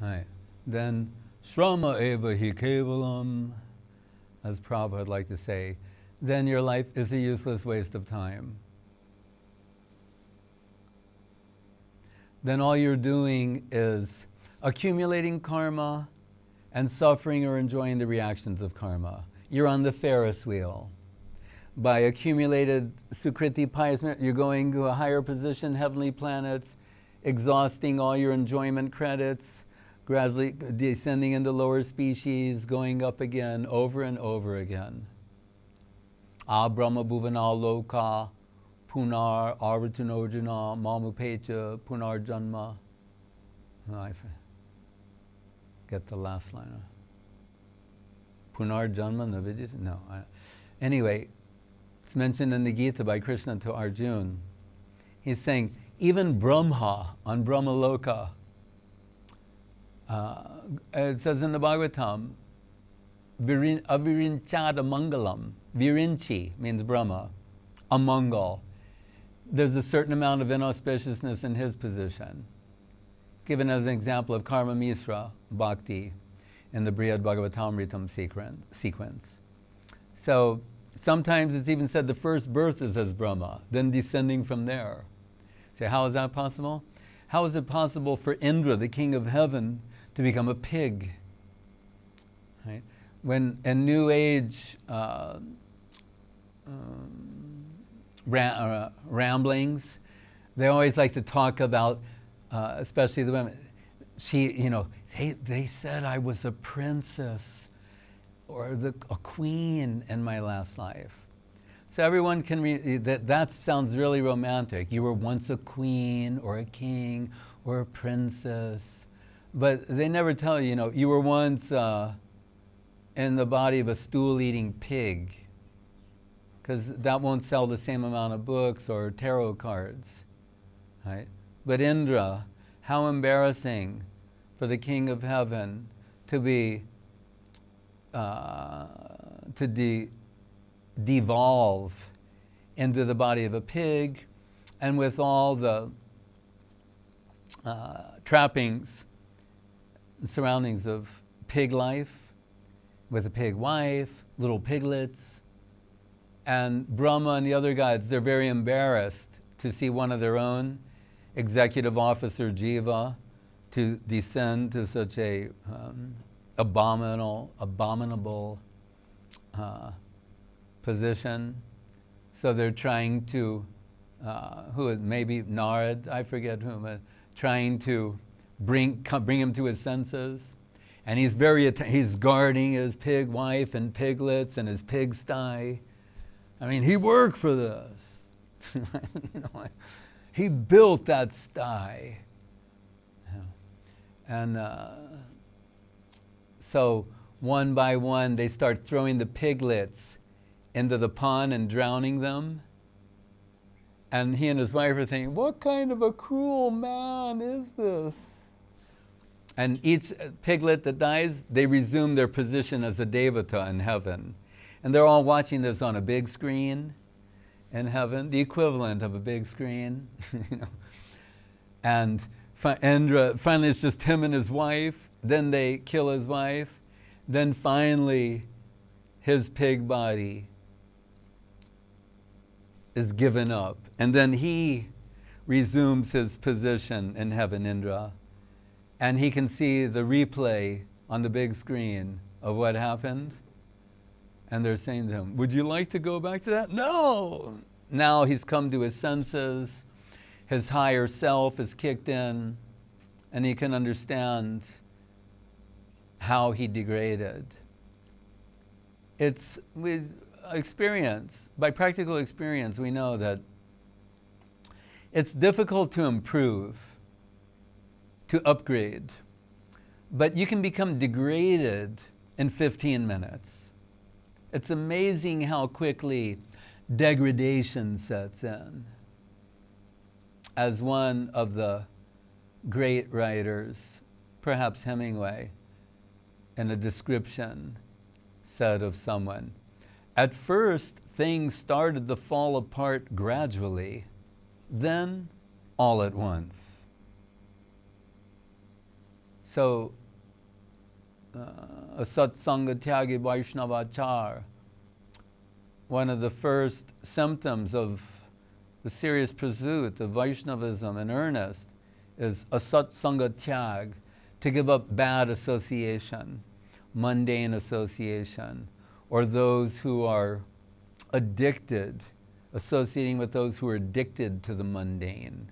Right. Then Shrama eva hi kevalam, as Prabhupada would like to say, then your life is a useless waste of time. Then all you're doing is accumulating karma and suffering or enjoying the reactions of karma. You're on the Ferris wheel. By accumulated sukriti pious merit, you're going to a higher position, heavenly planets, exhausting all your enjoyment credits, gradually descending into lower species, going up again, over and over again. Brahma bhuvana loka punar arvatunojana mamupecha punar janma. I get the last line. Punar janma navidyate? No. Anyway, it's mentioned in the Gita by Krishna to Arjuna. He's saying, even Brahma on Brahmaloka, it says in the Bhagavatam, avirinchada mangalam. Virinchi means Brahma, a Mangal. There's a certain amount of inauspiciousness in his position. It's given as an example of Karma Misra Bhakti in the Brihad Bhagavatamritam sequence. So sometimes it's even said the first birth is as Brahma, then descending from there. So how is that possible? How is it possible for Indra, the king of heaven, to become a pig? Right? When in New Age ramblings, they always like to talk about, especially the women, they said I was a princess or a queen in my last life. So everyone can read that sounds really romantic. You were once a queen or a king or a princess. But they never tell you, you were once in the body of a stool-eating pig, because that won't sell the same amount of books or tarot cards, right? But Indra, how embarrassing for the king of heaven to be, devolve into the body of a pig, and with all the trappings and surroundings of pig life, with a pig wife, little piglets. And Brahma and the other gods, they're very embarrassed to see one of their own, executive officer Jiva, to descend to such a abominable position. So they're trying to, maybe Narad, I forget whom, trying to bring him to his senses. And he's guarding his pig wife and piglets and his pigsty. I mean, he worked for this. He built that sty. And so one by one, they start throwing the piglets into the pond and drowning them. And he and his wife are thinking, what kind of a cruel man is this? And each piglet that dies, they resume their position as a devata in heaven. And they're all watching this on a big screen in heaven, the equivalent of a big screen. And Indra, finally it's just him and his wife. Then they kill his wife. Then finally his pig body is given up. And then he resumes his position in heaven, Indra. And he can see the replay on the big screen of what happened. And they're saying to him, would you like to go back to that? No! Now he's come to his senses. His higher self is kicked in. And he can understand how he degraded. It's with experience, by practical experience, we know that it's difficult to improve, to upgrade, but you can become degraded in 15 minutes. It's amazing how quickly degradation sets in. As one of the great writers, perhaps Hemingway, in a description said of someone, at first things started to fall apart gradually, then all at once. So, a satsanga tyagi Vaishnavachar, one of the first symptoms of the serious pursuit of Vaishnavism in earnest is a satsanga tyag, to give up bad association, mundane association, or those who are addicted, associating with those who are addicted to the mundane.